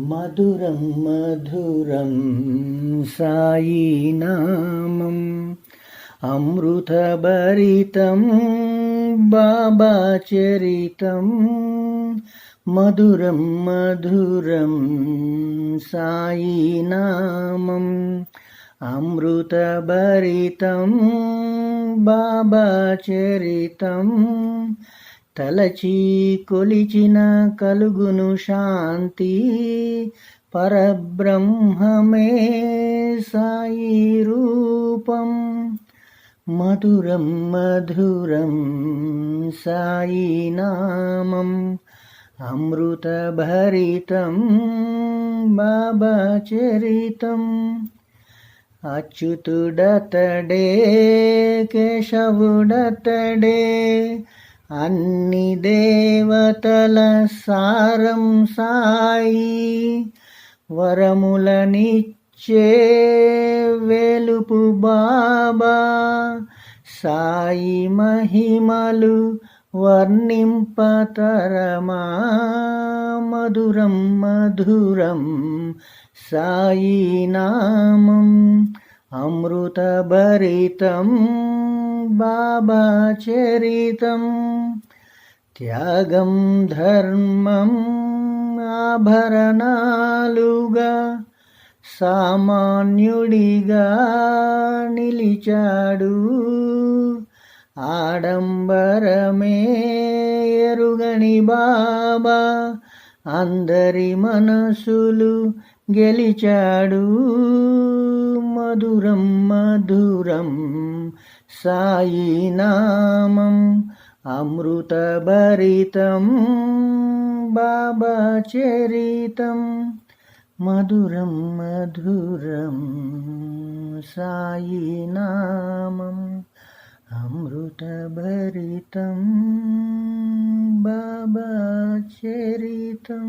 మధురం మధురం సాయి నామం అమృతభరితం బాబా చరితం మధురం మధురం సాయి నామం అమృతభరితం బాబా చరితం తలచి కొలిచిన కలుగును శాంతి పరబ్రహ్మమే సాయి రూపం మధురం మధురం సాయి నామం అమృతభరితం బాబా చరితం అచ్యుతుడతడే కేశవుడతడే అన్ని దేవతల సారం సాయి వరములనిచ్చే వెలుపు బాబా సాయి మహిమలు వర్ణింపతరమా మధురం మధురం సాయి నామం అమృతభరితం బాబా చరితం త్యాగం ధర్మం ఆభరణాలుగా సామాన్యుడిగా నిలిచాడు ఆడంబరమే ఎరుగని బాబా అందరి మనసులు గెలిచాడు మధురం మధురం సాయి నామం అమృతభరితం బాబా చరితం మధురం మధురం సాయి నామం అమృతభరితం బాబా చరితం.